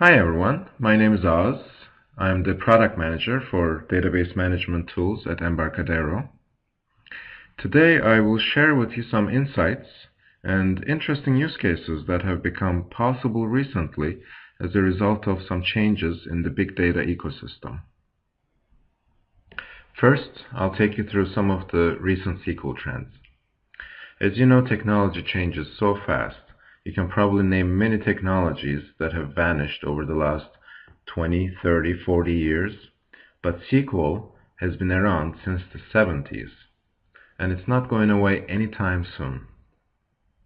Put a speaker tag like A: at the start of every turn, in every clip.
A: Hi everyone, my name is Oz. I'm the product manager for database management tools at Embarcadero. Today I will share with you some insights and interesting use cases that have become possible recently as a result of some changes in the big data ecosystem. First, I'll take you through some of the recent SQL trends. As you know, technology changes so fast. You can probably name many technologies that have vanished over the last 20, 30, 40 years, but SQL has been around since the 70s, and it's not going away anytime soon.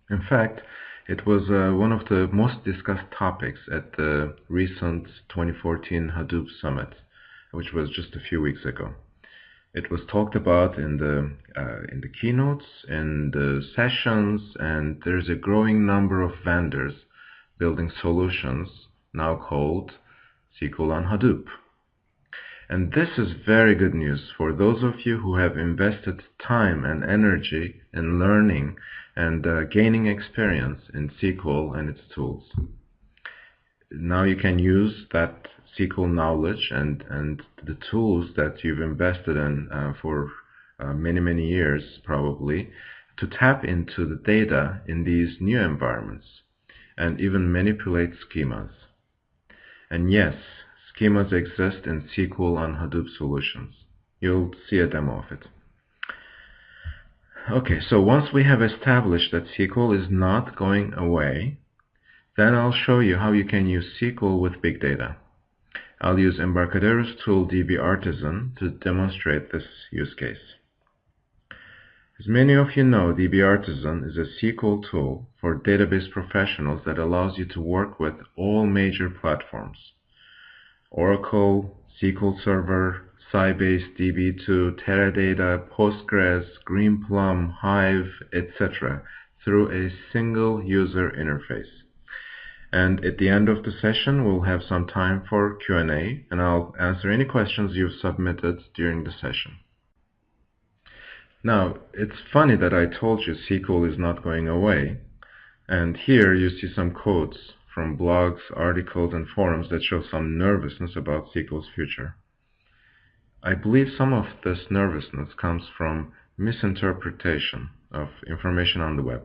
A: In fact, it was one of the most discussed topics at the recent 2014 Hadoop Summit, which was just a few weeks ago. It was talked about in the keynotes, in the sessions, and there's a growing number of vendors building solutions now called SQL on Hadoop. And this is very good news for those of you who have invested time and energy in learning and gaining experience in SQL and its tools. Now you can use that SQL knowledge and the tools that you've invested in for many years probably to tap into the data in these new environments and even manipulate schemas. And yes, schemas exist in SQL on Hadoop solutions. You'll see a demo of it. Okay, so once we have established that SQL is not going away, then I'll show you how you can use SQL with big data. I'll use Embarcadero's tool DBArtisan to demonstrate this use case. As many of you know, DBArtisan is a SQL tool for database professionals that allows you to work with all major platforms: Oracle, SQL Server, Sybase, DB2, Teradata, Postgres, Greenplum, Hive, etc. through a single user interface. And at the end of the session, we'll have some time for Q&A, and I'll answer any questions you've submitted during the session. Now, it's funny that I told you SQL is not going away, and here you see some quotes from blogs, articles, and forums that show some nervousness about SQL's future. I believe some of this nervousness comes from misinterpretation of information on the web.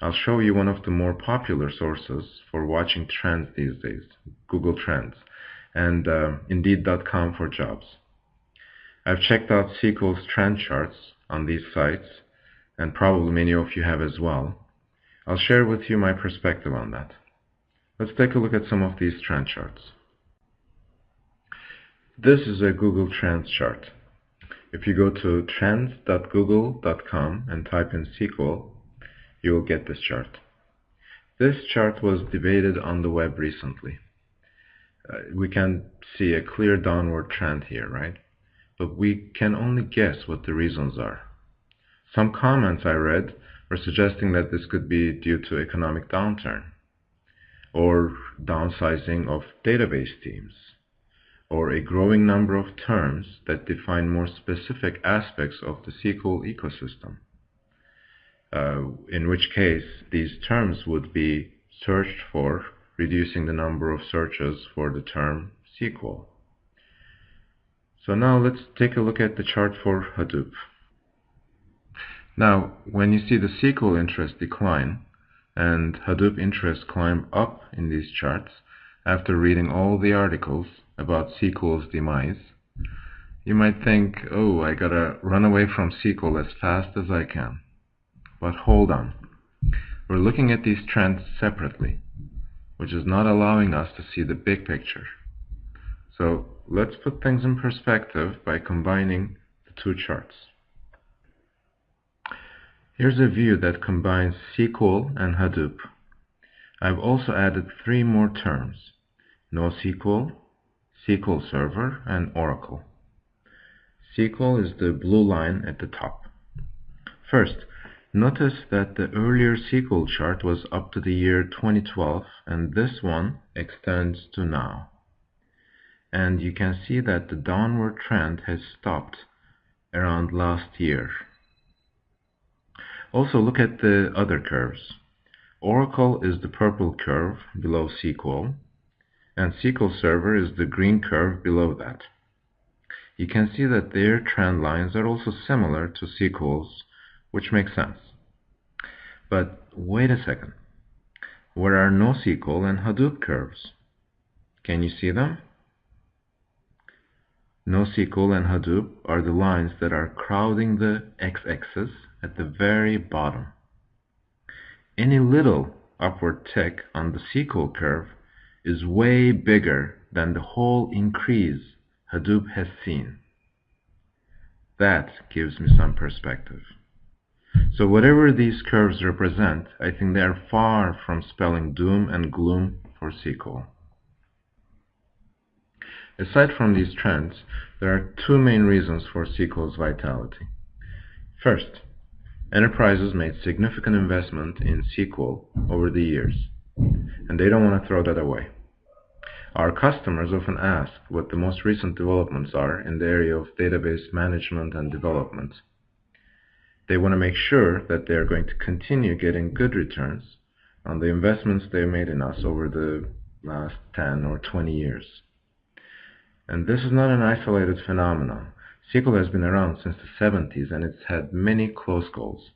A: I'll show you one of the more popular sources for watching trends these days, Google Trends, and Indeed.com for jobs. I've checked out SQL's trend charts on these sites, and probably many of you have as well. I'll share with you my perspective on that. Let's take a look at some of these trend charts. This is a Google Trends chart. If you go to trends.google.com and type in SQL, you will get this chart. This chart was debated on the web recently. We can see a clear downward trend here, right? But we can only guess what the reasons are. Some comments I read were suggesting that this could be due to economic downturn, or downsizing of database teams, or a growing number of terms that define more specific aspects of the SQL ecosystem. In which case these terms would be searched for, reducing the number of searches for the term SQL. So now let's take a look at the chart for Hadoop. Now, when you see the SQL interest decline and Hadoop interest climb up in these charts after reading all the articles about SQL's demise, you might think, oh, I gotta run away from SQL as fast as I can. But hold on, we're looking at these trends separately, which is not allowing us to see the big picture. So let's put things in perspective by combining the two charts. Here's a view that combines SQL and Hadoop. I've also added 3 more terms: NoSQL, SQL Server, and Oracle. SQL is the blue line at the top. First, notice that the earlier SQL chart was up to the year 2012, and this one extends to now. And you can see that the downward trend has stopped around last year. Also, look at the other curves. Oracle is the purple curve below SQL, and SQL Server is the green curve below that. You can see that their trend lines are also similar to SQL's, which makes sense. But wait a second. Where are NoSQL and Hadoop curves? Can you see them? NoSQL and Hadoop are the lines that are crowding the x-axis at the very bottom. Any little upward tick on the SQL curve is way bigger than the whole increase Hadoop has seen. That gives me some perspective. So whatever these curves represent, I think they are far from spelling doom and gloom for SQL. Aside from these trends, there are two main reasons for SQL's vitality. First, enterprises made significant investment in SQL over the years, and they don't want to throw that away. Our customers often ask what the most recent developments are in the area of database management and development. They want to make sure that they are going to continue getting good returns on the investments they made in us over the last 10 or 20 years. And this is not an isolated phenomenon. SQL has been around since the 70s and it's had many close calls.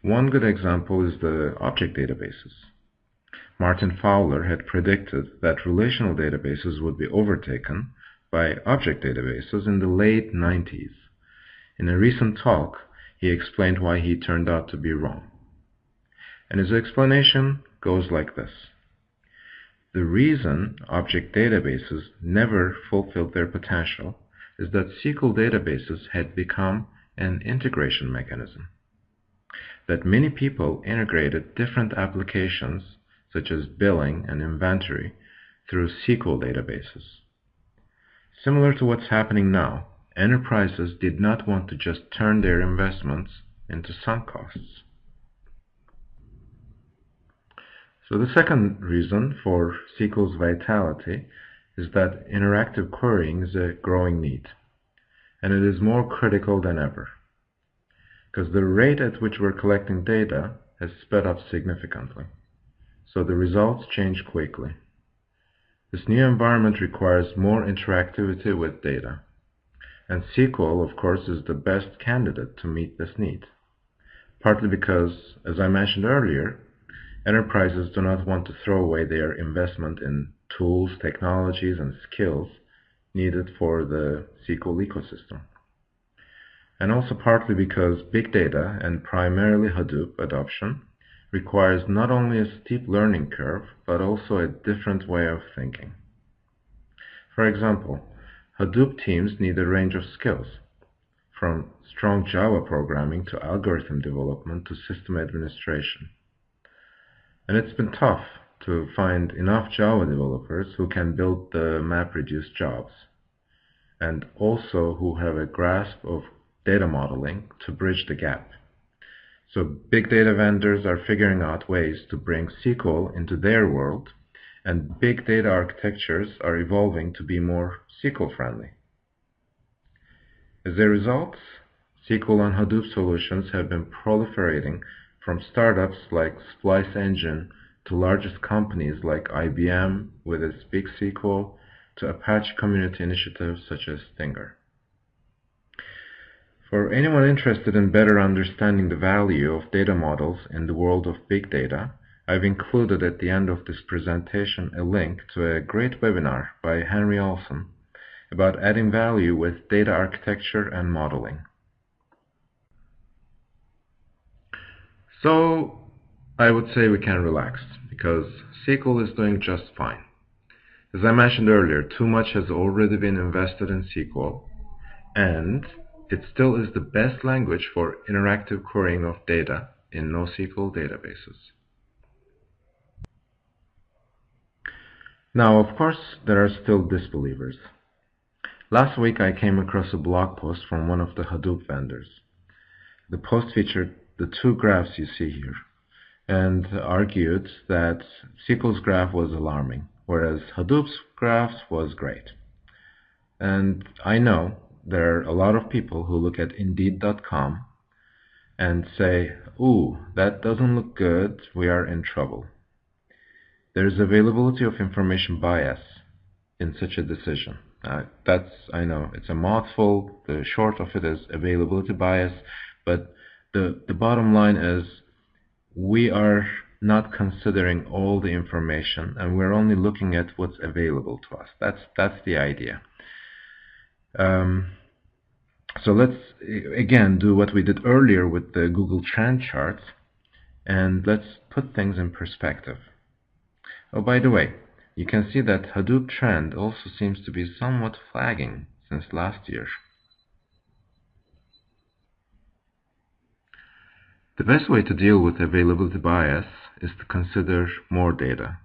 A: One good example is the object databases. Martin Fowler had predicted that relational databases would be overtaken by object databases in the late 90s. In a recent talk, he explained why he turned out to be wrong. And his explanation goes like this. The reason object databases never fulfilled their potential is that SQL databases had become an integration mechanism. That many people integrated different applications, such as billing and inventory, through SQL databases. Similar to what's happening now, enterprises did not want to just turn their investments into sunk costs. So the second reason for SQL's vitality is that interactive querying is a growing need, and it is more critical than ever, because the rate at which we're collecting data has sped up significantly, so the results change quickly. This new environment requires more interactivity with data, and SQL, of course, is the best candidate to meet this need, partly because, as I mentioned earlier, enterprises do not want to throw away their investment in tools, technologies, and skills needed for the SQL ecosystem. And also partly because big data, and primarily Hadoop adoption, requires not only a steep learning curve, but also a different way of thinking. For example, Hadoop teams need a range of skills, from strong Java programming to algorithm development to system administration. And it's been tough to find enough Java developers who can build the MapReduce jobs, and also who have a grasp of data modeling to bridge the gap. So big data vendors are figuring out ways to bring SQL into their world, and big data architectures are evolving to be more SQL friendly. As a result, SQL and Hadoop solutions have been proliferating from startups like Splice Engine to largest companies like IBM with its Big SQL to Apache community initiatives such as Stinger. For anyone interested in better understanding the value of data models in the world of big data, I've included at the end of this presentation a link to a great webinar by Henry Olsen about adding value with data architecture and modeling. So I would say we can relax, because SQL is doing just fine. As I mentioned earlier, too much has already been invested in SQL, and it still is the best language for interactive querying of data in NoSQL databases. Now, of course, there are still disbelievers. Last week I came across a blog post from one of the Hadoop vendors. The post featured the two graphs you see here, and argued that SQL's graph was alarming, whereas Hadoop's graph was great. And I know there are a lot of people who look at Indeed.com and say, "Ooh, that doesn't look good, we are in trouble." There's availability of information bias in such a decision. I know, it's a mouthful. The short of it is availability bias, but the bottom line is we are not considering all the information, and we're only looking at what's available to us. That's the idea. So let's again do what we did earlier with the Google Trend chart, and let's put things in perspective. Oh, by the way, you can see that Hadoop trend also seems to be somewhat flagging since last year. The best way to deal with availability bias is to consider more data.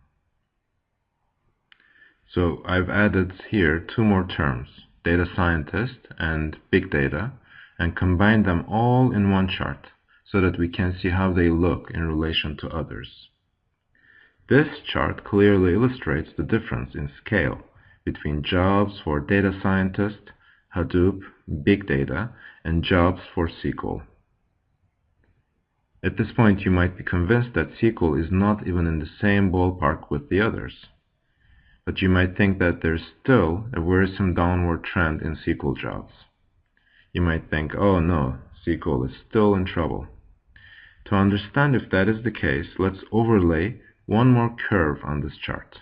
A: So I've added here two more terms, data scientist and big data, and combined them all in one chart so that we can see how they look in relation to others. This chart clearly illustrates the difference in scale between jobs for data scientist, Hadoop, big data, and jobs for SQL. At this point, you might be convinced that SQL is not even in the same ballpark with the others. But you might think that there's still a worrisome downward trend in SQL jobs. You might think, oh no, SQL is still in trouble. To understand if that is the case, let's overlay one more curve on this chart.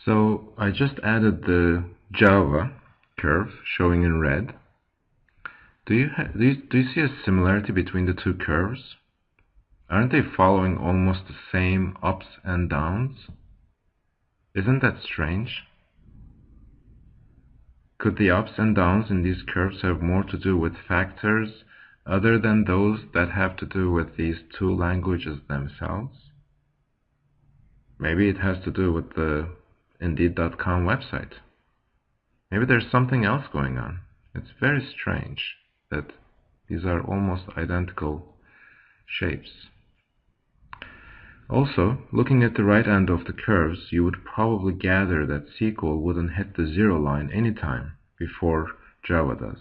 A: So I just added the Java curve showing in red. Do you see a similarity between the two curves? Aren't they following almost the same ups and downs? Isn't that strange? Could the ups and downs in these curves have more to do with factors other than those that have to do with these two languages themselves? Maybe it has to do with the Indeed.com website. Maybe there's something else going on. It's very strange that these are almost identical shapes. Also, looking at the right end of the curves, you would probably gather that SQL wouldn't hit the zero line anytime before Java does.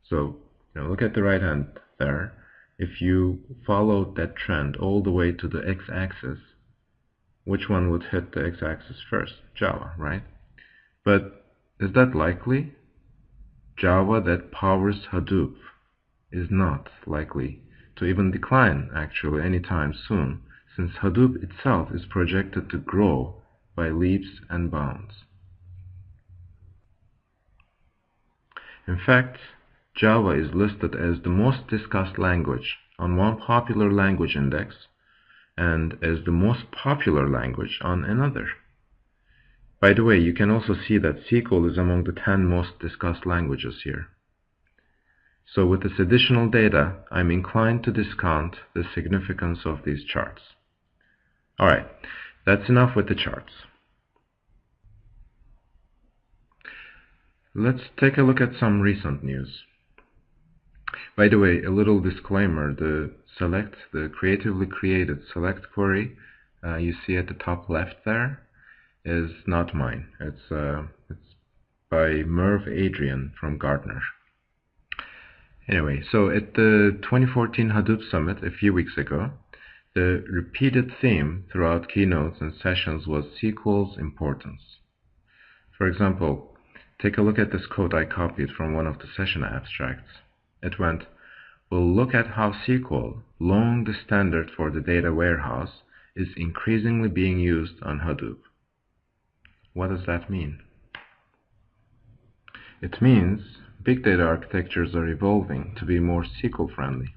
A: So, look at the right end there. If you followed that trend all the way to the x-axis, which one would hit the x-axis first? Java, right? But is that likely? Java that powers Hadoop is not likely to even decline actually anytime soon, since Hadoop itself is projected to grow by leaps and bounds. In fact, Java is listed as the most discussed language on one popular language index and as the most popular language on another. By the way, you can also see that SQL is among the 10 most discussed languages here. So with this additional data, I'm inclined to discount the significance of these charts. Alright, that's enough with the charts. Let's take a look at some recent news. By the way, a little disclaimer, the creatively created select query you see at the top left there is not mine. It's by Merv Adrian from Gartner. Anyway, so at the 2014 Hadoop Summit a few weeks ago, the repeated theme throughout keynotes and sessions was SQL's importance. For example, take a look at this quote I copied from one of the session abstracts. It went, "We'll look at how SQL, long the standard for the data warehouse, is increasingly being used on Hadoop." What does that mean? It means big data architectures are evolving to be more SQL friendly.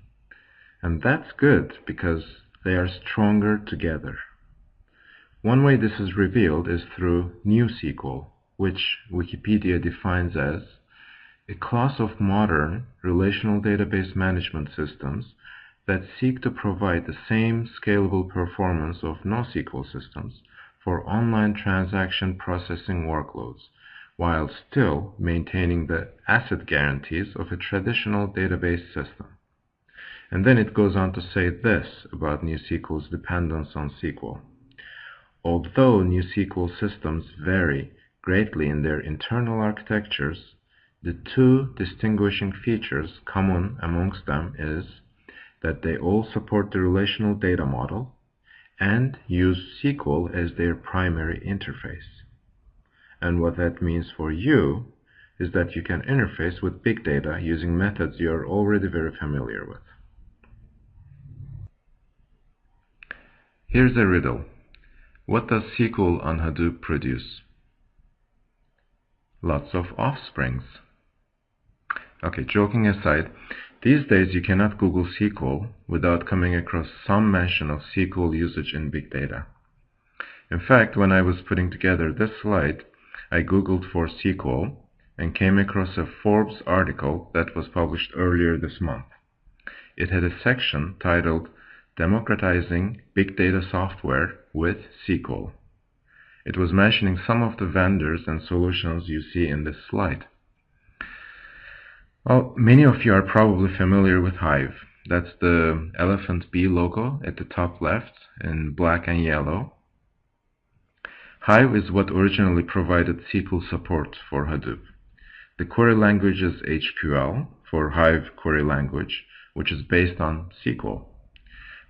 A: And that's good because they are stronger together. One way this is revealed is through NewSQL, which Wikipedia defines as a class of modern relational database management systems that seek to provide the same scalable performance of NoSQL systems for online transaction processing workloads, while still maintaining the asset guarantees of a traditional database system. And then it goes on to say this about NewSQL's dependence on SQL. Although NewSQL systems vary greatly in their internal architectures, the two distinguishing features common amongst them is that they all support the relational data model and use SQL as their primary interface. And what that means for you is that you can interface with big data using methods you're already very familiar with. Here's a riddle. What does SQL on Hadoop produce? Lots of offsprings. Okay, joking aside, these days you cannot Google SQL without coming across some mention of SQL usage in big data. In fact, when I was putting together this slide, I Googled for SQL and came across a Forbes article that was published earlier this month. It had a section titled Democratizing Big Data Software with SQL. It was mentioning some of the vendors and solutions you see in this slide. Well, many of you are probably familiar with Hive. That's the elephant bee logo at the top left in black and yellow. Hive is what originally provided SQL support for Hadoop. The query language is HQL for Hive Query Language, which is based on SQL.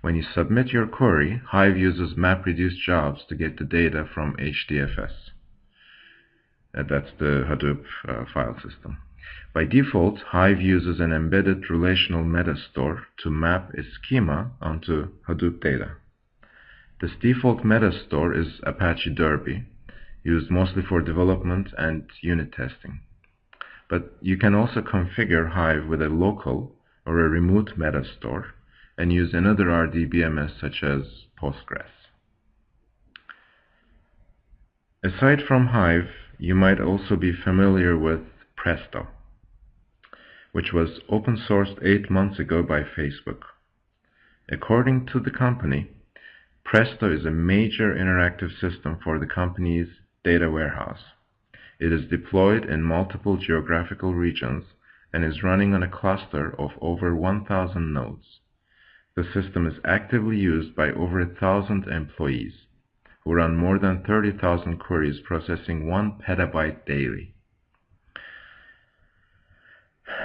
A: When you submit your query, Hive uses MapReduce jobs to get the data from HDFS. That's the Hadoop file system. By default, Hive uses an embedded relational metastore to map a schema onto Hadoop data. This default metastore is Apache Derby, used mostly for development and unit testing. But you can also configure Hive with a local or a remote metastore and use another RDBMS such as Postgres. Aside from Hive, you might also be familiar with Presto, which was open sourced 8 months ago by Facebook. According to the company, Presto is a major interactive system for the company's data warehouse. It is deployed in multiple geographical regions and is running on a cluster of over 1,000 nodes. The system is actively used by over 1,000 employees, who run more than 30,000 queries processing 1 petabyte daily.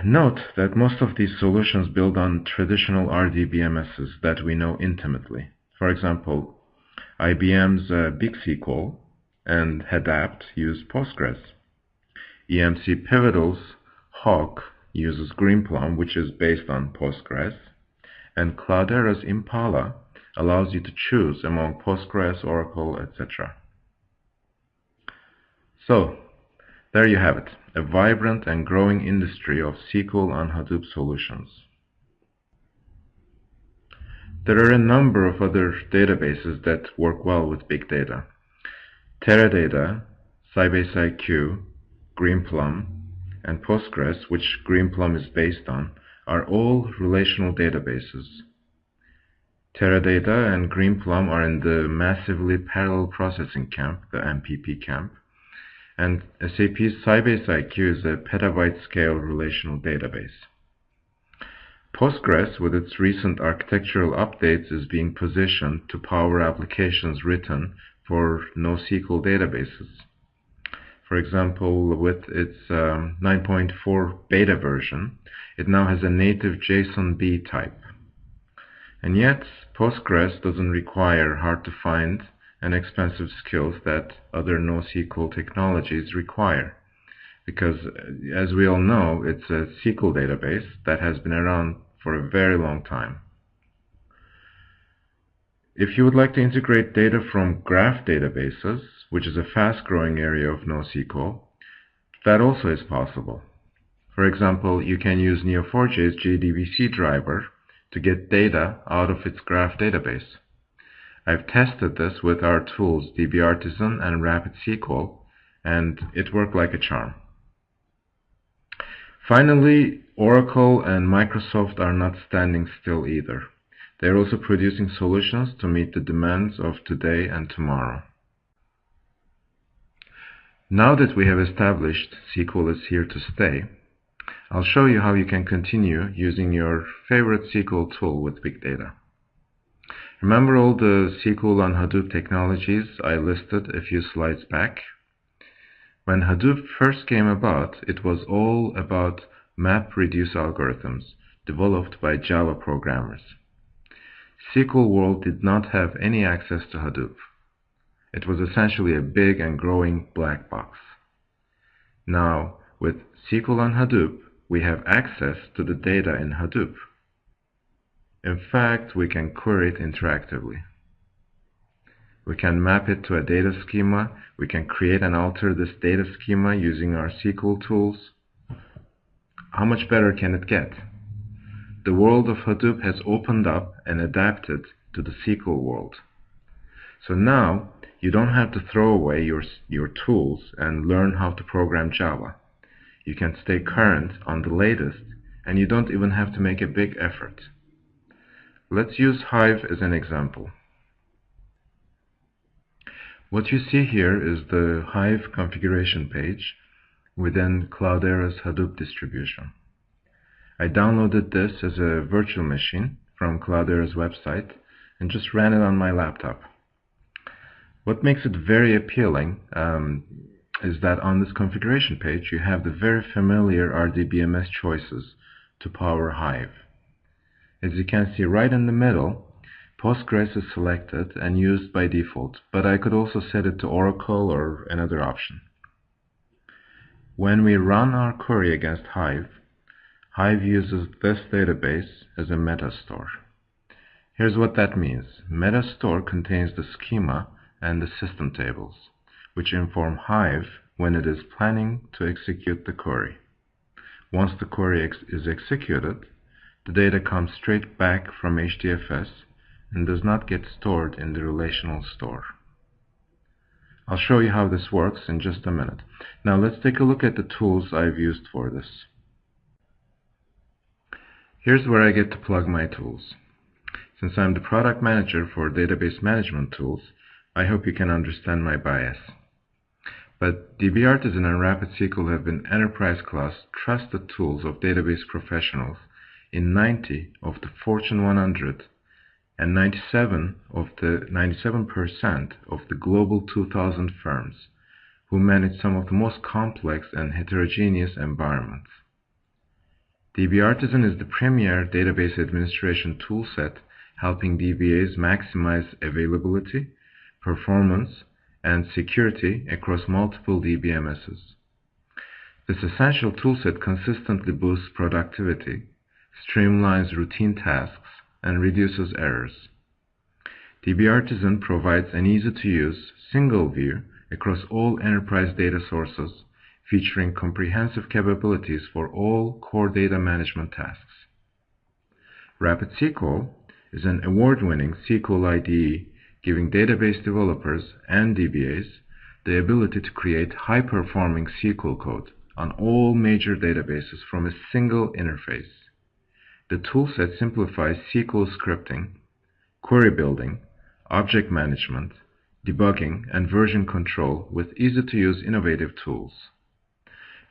A: Note that most of these solutions build on traditional RDBMSs that we know intimately. For example, IBM's BigSQL and Hadoop use Postgres. EMC Pivotal's Hawk uses Greenplum, which is based on Postgres, and Cloudera's Impala allows you to choose among Postgres, Oracle, etc. So, there you have it, a vibrant and growing industry of SQL on Hadoop solutions. There are a number of other databases that work well with big data. Teradata, Sybase IQ, Greenplum, and Postgres, which Greenplum is based on, are all relational databases. Teradata and Greenplum are in the massively parallel processing camp, the MPP camp, and SAP's Sybase IQ is a petabyte-scale relational database. Postgres, with its recent architectural updates, is being positioned to power applications written for NoSQL databases. For example, with its 9.4 beta version, it now has a native JSON-B type. And yet, Postgres doesn't require hard-to-find and expensive skills that other NoSQL technologies require, because, as we all know, it's a SQL database that has been around for a very long time. If you would like to integrate data from graph databases, which is a fast-growing area of NoSQL, that also is possible. For example, you can use Neo4j's JDBC driver to get data out of its graph database. I've tested this with our tools DBArtisan and RapidSQL, and it worked like a charm. Finally, Oracle and Microsoft are not standing still either. They're also producing solutions to meet the demands of today and tomorrow. Now that we have established SQL is here to stay, I'll show you how you can continue using your favorite SQL tool with big data. Remember all the SQL on Hadoop technologies I listed a few slides back? When Hadoop first came about, it was all about MapReduce algorithms developed by Java programmers. SQL world did not have any access to Hadoop. It was essentially a big and growing black box. Now, with SQL on Hadoop, we have access to the data in Hadoop. In fact, we can query it interactively. We can map it to a data schema. We can create and alter this data schema using our SQL tools. How much better can it get? The world of Hadoop has opened up and adapted to the SQL world. So now, you don't have to throw away your tools and learn how to program Java. You can stay current on the latest, and you don't even have to make a big effort. Let's use Hive as an example. What you see here is the Hive configuration page within Cloudera's Hadoop distribution. I downloaded this as a virtual machine from Cloudera's website and just ran it on my laptop. What makes it very appealing is that on this configuration page you have the very familiar RDBMS choices to power Hive. As you can see right in the middle, Postgres is selected and used by default, but I could also set it to Oracle or another option. When we run our query against Hive, Hive uses this database as a metastore. Here's what that means. Metastore contains the schema and the system tables, which inform Hive when it is planning to execute the query. Once the query is executed, the data comes straight back from HDFS and does not get stored in the relational store. I'll show you how this works in just a minute. Now let's take a look at the tools I've used for this. Here's where I get to plug my tools. Since I'm the product manager for database management tools, I hope you can understand my bias. But DBArtisan and RapidSQL have been enterprise-class trusted tools of database professionals in 90 of the Fortune 100 and 97% of the global 2000 firms who manage some of the most complex and heterogeneous environments. DBArtisan is the premier database administration toolset helping DBAs maximize availability, performance, and security across multiple DBMSs. This essential toolset consistently boosts productivity, streamlines routine tasks, and reduces errors. DBArtisan provides an easy-to-use single view across all enterprise data sources, featuring comprehensive capabilities for all core data management tasks. RapidSQL is an award-winning SQL IDE giving database developers and DBAs the ability to create high-performing SQL code on all major databases from a single interface. The toolset simplifies SQL scripting, query building, object management, debugging, and version control with easy-to-use innovative tools.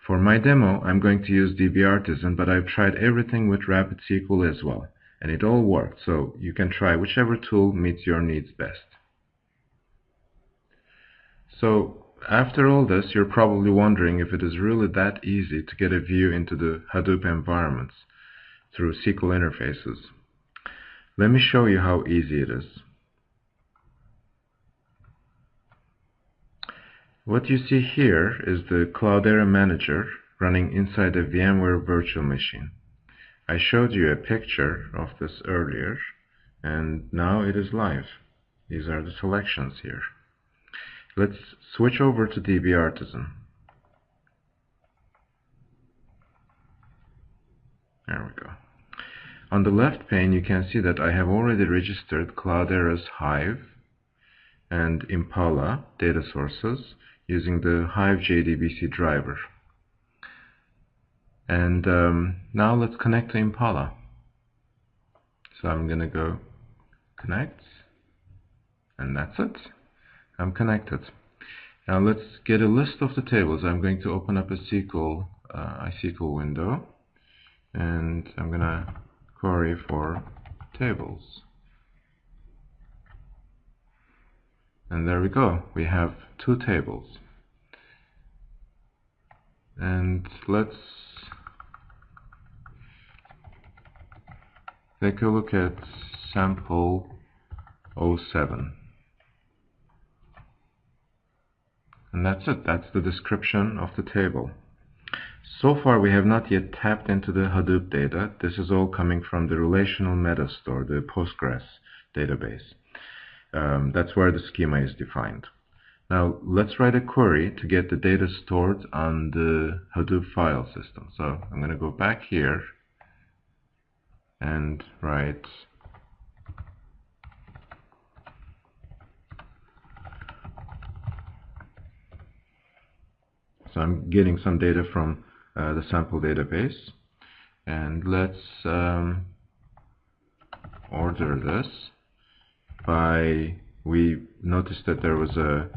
A: For my demo, I'm going to use DBArtisan, but I've tried everything with RapidSQL as well, and it all worked, so you can try whichever tool meets your needs best. So, after all this, you're probably wondering if it is really that easy to get a view into the Hadoop environments through SQL interfaces. Let me show you how easy it is. What you see here is the Cloudera Manager running inside a VMware virtual machine. I showed you a picture of this earlier, and now it is live. These are the selections here. Let's switch over to DBArtisan. There we go. On the left pane, you can see that I have already registered Cloudera's Hive and Impala data sources using the Hive JDBC driver. And now let's connect to Impala. So I'm going to go connect, and that's it. I'm connected. Now let's get a list of the tables. I'm going to open up a iSQL window, and I'm going to query for tables. And there we go. We have two tables. And let's take a look at sample '07. And that's it. That's the description of the table. So far, we have not yet tapped into the Hadoop data. This is all coming from the relational metastore, the Postgres database. That's where the schema is defined. Now, let's write a query to get the data stored on the Hadoop file system. So I'm going to go back here and write so I'm getting some data from the sample database, and let's order this by, we noticed that there was a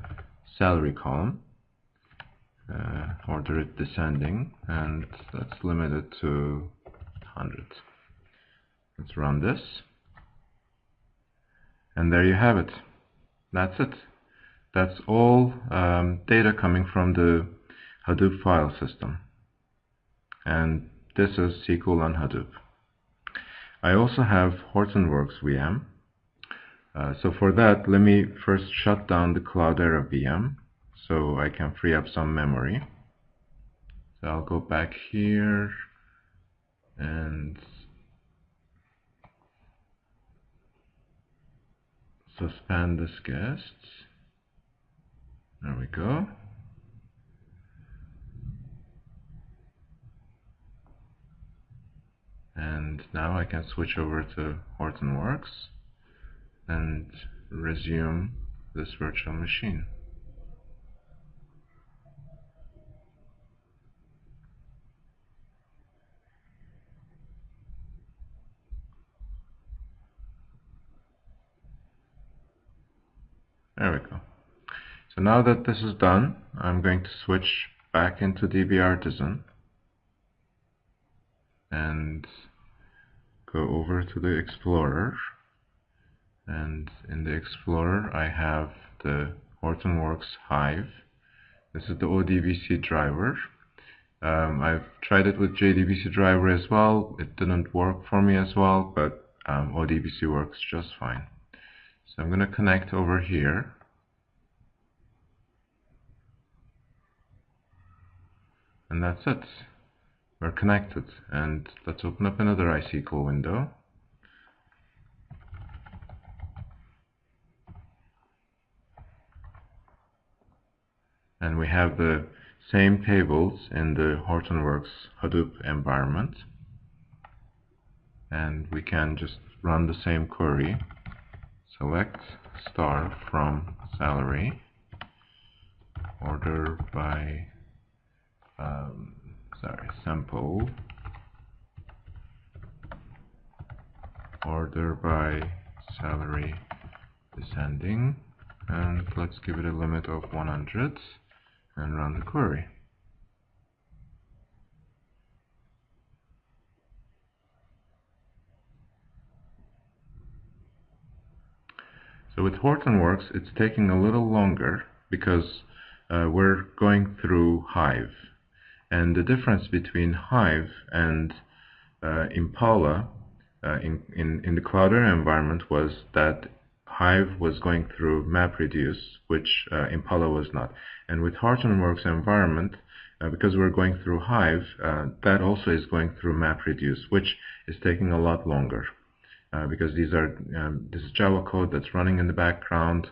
A: salary column, order it descending, and let's limit it to 100. Let's run this, and there you have it. That's it. That's all data coming from the Hadoop file system, and this is SQL on Hadoop. I also have Hortonworks VM. So for that, let me first shut down the Cloudera VM so I can free up some memory. So I'll go back here and suspend this guest. There we go. And now I can switch over to Hortonworks and resume this virtual machine. There we go. So now that this is done, I'm going to switch back into DB Artisan and go over to the Explorer. And in the Explorer, I have the Hortonworks Hive. This is the ODBC driver. I've tried it with JDBC driver as well. It didn't work for me as well, but ODBC works just fine. So I'm going to connect over here. And that's it. We're connected. And let's open up another iSQL window. And we have the same tables in the Hortonworks Hadoop environment. And we can just run the same query. Select star from salary, order by sample, order by salary descending, and let's give it a limit of 100 and run the query. So with Hortonworks, it's taking a little longer because we're going through Hive. And the difference between Hive and Impala in the Cloudera environment was that Hive was going through MapReduce, which Impala was not. And with Hortonworks environment, because we're going through Hive, that also is going through MapReduce, which is taking a lot longer. Because this is Java code that's running in the background,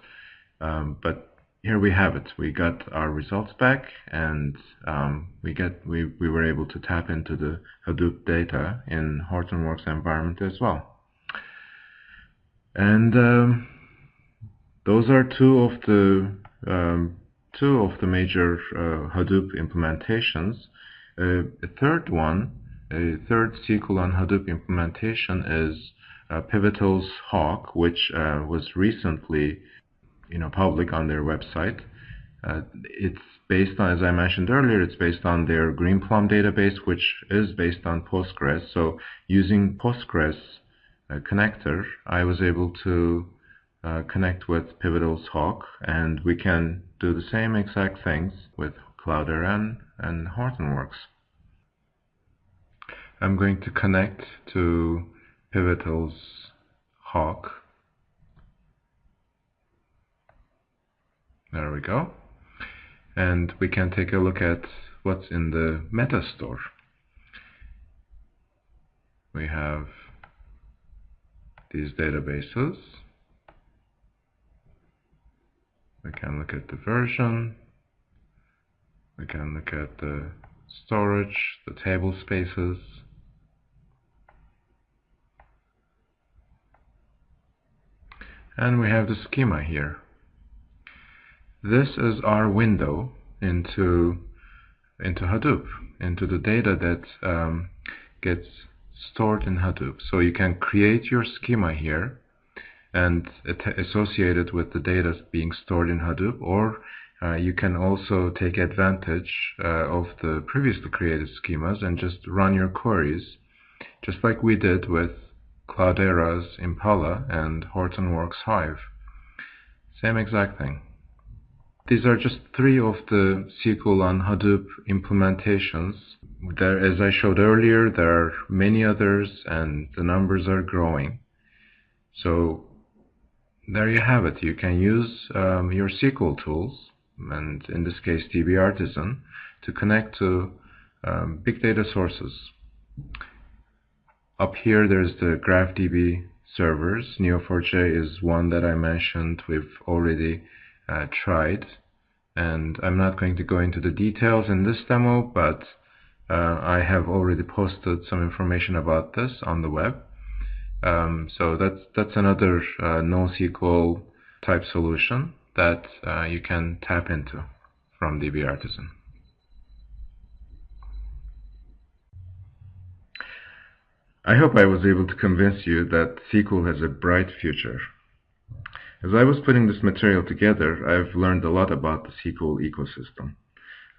A: but here we have it. We got our results back, and we were able to tap into the Hadoop data in Hortonworks environment as well. And those are two of the major Hadoop implementations. A third SQL on Hadoop implementation is Pivotal's Hawk, which was recently public on their website. It's based on, as I mentioned earlier, it's based on their Greenplum database, which is based on Postgres. So using Postgres connector, I was able to connect with Pivotal's Hawk, and we can do the same exact things with Cloudera and Hortonworks. I'm going to connect to Pivotal's Hawk. There we go. And we can take a look at what's in the meta store. We have these databases. We can look at the version. We can look at the storage, the table spaces. And we have the schema here. This is our window into Hadoop, into the data that gets stored in Hadoop. So you can create your schema here and associate it with the data being stored in Hadoop, or you can also take advantage of the previously created schemas and just run your queries, just like we did with Cloudera's Impala and Hortonworks Hive. Same exact thing. These are just 3 of the SQL on Hadoop implementations. As I showed earlier, there are many others, and the numbers are growing. So there you have it. You can use your SQL tools, and in this case DBArtisan, to connect to big data sources. Up here there's the GraphDB servers. Neo4j is one that I mentioned we've already tried, and I'm not going to go into the details in this demo, but I have already posted some information about this on the web. So that's another NoSQL type solution that you can tap into from DBArtisan. I hope I was able to convince you that SQL has a bright future. As I was putting this material together, I've learned a lot about the SQL ecosystem.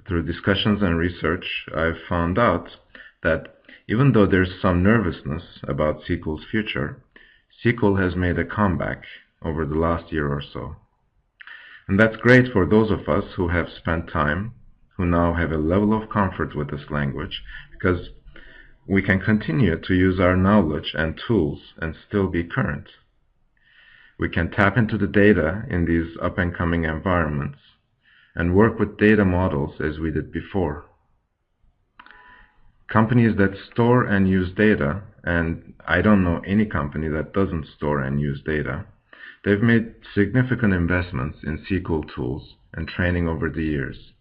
A: Through discussions and research, I've found out that even though there's some nervousness about SQL's future, SQL has made a comeback over the last year or so. And that's great for those of us who have spent time, who now have a level of comfort with this language, because we can continue to use our knowledge and tools and still be current. We can tap into the data in these up-and-coming environments and work with data models as we did before. Companies that store and use data, and I don't know any company that doesn't store and use data, they've made significant investments in SQL tools and training over the years.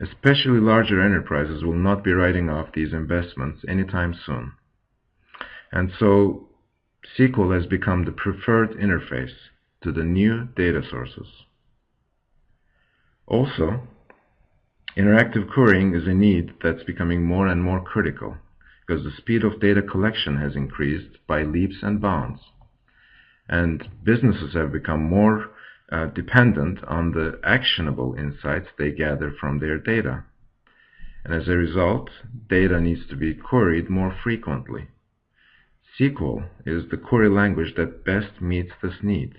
A: Especially larger enterprises will not be writing off these investments anytime soon. And so SQL has become the preferred interface to the new data sources. Also, interactive querying is a need that's becoming more and more critical because the speed of data collection has increased by leaps and bounds. And businesses have become more dependent on the actionable insights they gather from their data. And as a result, data needs to be queried more frequently. SQL is the query language that best meets this need.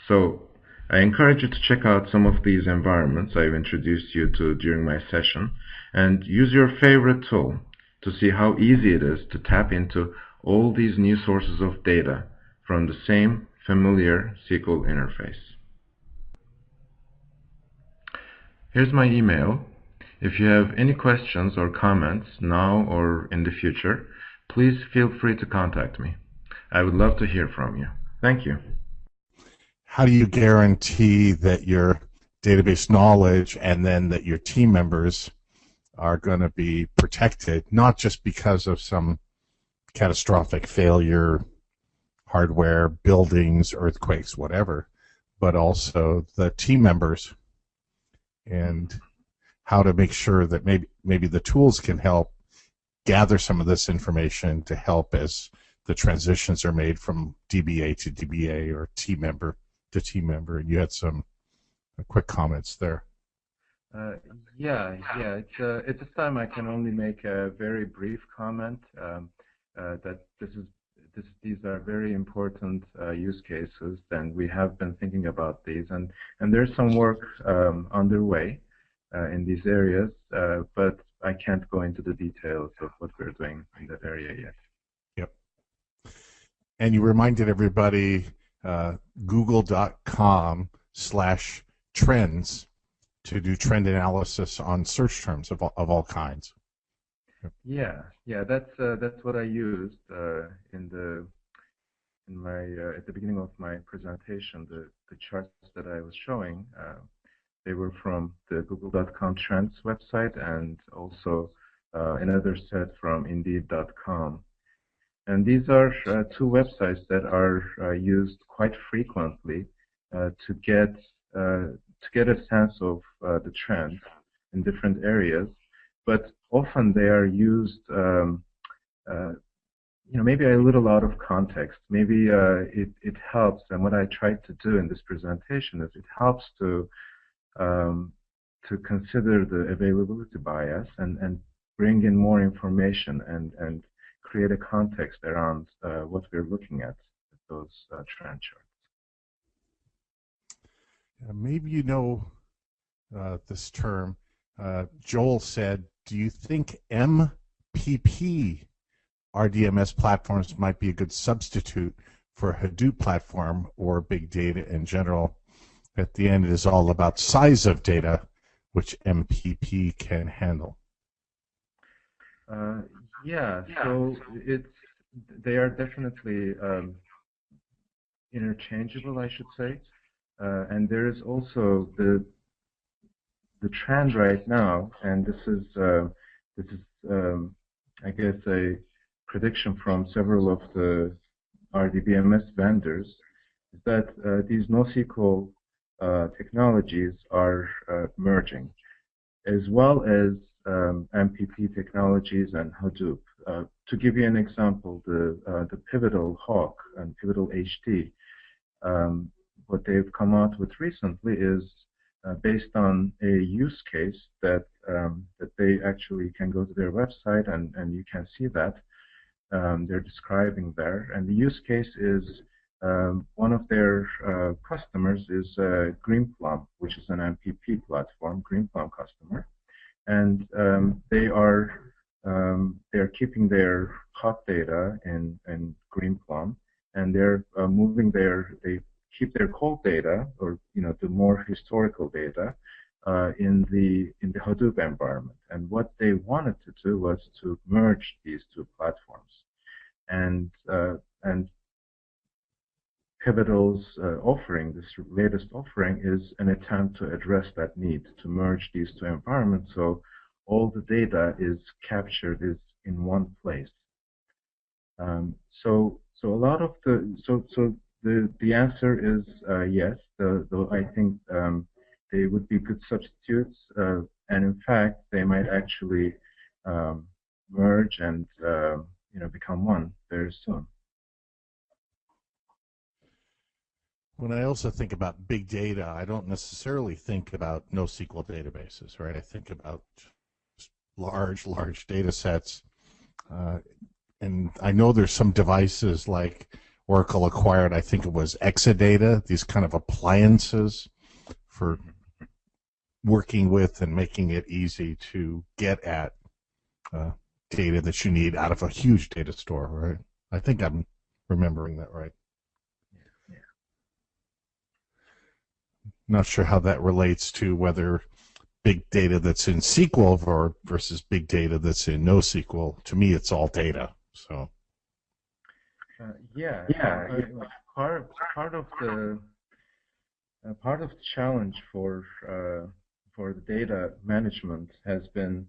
A: So I encourage you to check out some of these environments I've introduced you to during my session, and use your favorite tool to see how easy it is to tap into all these new sources of data from the same familiar SQL interface. Here's my email. If you have any questions or comments now or in the future, please feel free to contact me. I would love to hear from you. Thank you.
B: How do you guarantee that your database knowledge and then that your team members are going to be protected, not just because of some catastrophic failure, hardware, buildings, earthquakes, whatever, but also the team members, and how to make sure that maybe the tools can help gather some of this information to help as the transitions are made from DBA to DBA or team member to team member. And you had some quick comments there.
A: Yeah. At this time, I can only make a very brief comment that these are very important use cases, and we have been thinking about these, and there's some work underway in these areas, but I can't go into the details of what we're doing in that area yet.
B: Yep. And you reminded everybody google.com/trends to do trend analysis on search terms of all kinds.
A: Yeah, that's what I used in my at the beginning of my presentation. The charts that I was showing, they were from the Google.com Trends website and also another set from Indeed.com. And these are two websites that are used quite frequently to get a sense of the trends in different areas. But often they are used, maybe a little out of context. Maybe it helps, and what I tried to do in this presentation is it helps um, to consider the availability bias and bring in more information and create a context around what we're looking at those trend charts.
B: Maybe you know this term. Joel said, do you think MPP RDMS platforms might be a good substitute for a Hadoop platform or big data in general? At the end, it is all about size of data, which MPP can handle.
A: Yeah, so they are definitely interchangeable, I should say. And there is also the trend right now, and this is I guess a prediction from several of the RDBMS vendors, is that these NoSQL technologies are merging, as well as MPP technologies and Hadoop. To give you an example, the Pivotal Hawk and Pivotal HT, what they've come out with recently is based on a use case that they actually can go to their website and you can see that they're describing there. And the use case is one of their customers is Greenplum, which is an MPP platform, Greenplum customer, and they're keeping their hot data in Greenplum, and they're moving they keep their cold data, or the more historical data, in the Hadoop environment. And what they wanted to do was to merge these two platforms. And Pivotal's offering, this latest offering, is an attempt to address that need to merge these two environments, so all the data is captured in one place. So a lot of the answer is yes. Though I think they would be good substitutes, and in fact they might actually merge and become one very soon.
B: When I also think about big data, I don't necessarily think about NoSQL databases, right? I think about large data sets. And I know there's some devices like Oracle acquired, I think it was Exadata, these kind of appliances for working with and making it easy to get at data that you need out of a huge data store, right? I think I'm remembering that right. Not sure how that relates to whether big data that's in SQL versus big data that's in NoSQL. To me, it's all data. So.
A: Part of the challenge for the data management has been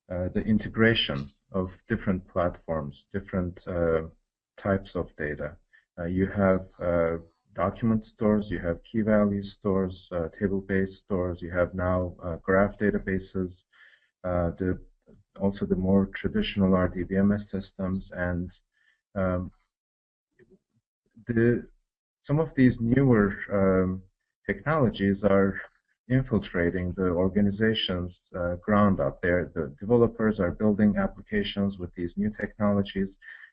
A: the integration of different platforms, different types of data. You have document stores, you have key value stores, table-based stores, you have now graph databases, also the more traditional RDBMS systems, and some of these newer technologies are infiltrating the organization's ground up there. The developers are building applications with these new technologies,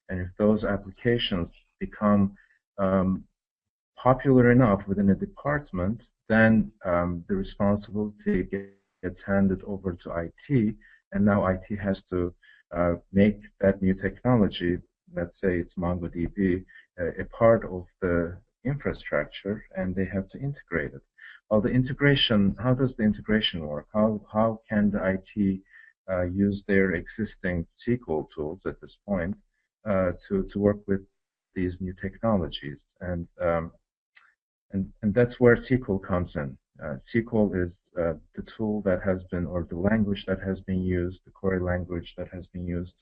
A: and if those applications become popular enough within a department, then the responsibility gets handed over to IT, and now IT has to make that new technology, let's say it's MongoDB, a part of the infrastructure, and they have to integrate it. Well, the integration, how does the integration work? How can the IT use their existing SQL tools at this point to work with these new technologies? And that's where SQL comes in. SQL is the tool that has been, or the language that has been used, the query language that has been used,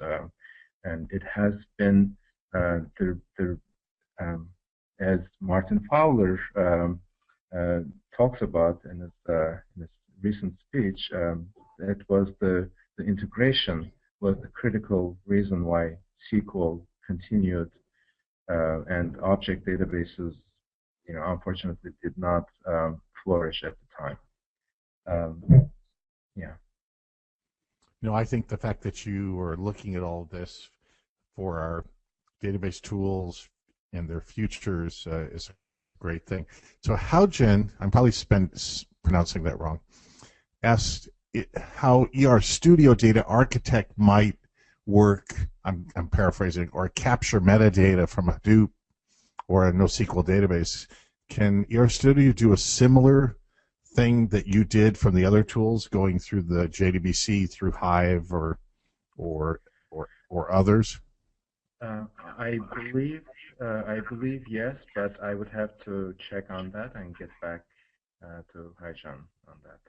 A: and it has been as Martin Fowler talks about in his recent speech, it was the integration was the critical reason why SQL continued and object databases, unfortunately did not flourish at the time. Yeah.
B: I think the fact that you are looking at all this for our database tools and their futures is a great thing. So Haugen, I'm probably pronouncing that wrong, asked how ER Studio Data Architect might work, I'm paraphrasing, or capture metadata from Hadoop or a NoSQL database. Can ER Studio do a similar thing that you did from the other tools, going through the JDBC through Hive or others?
A: I believe yes, but I would have to check on that and get back to Haijan on that.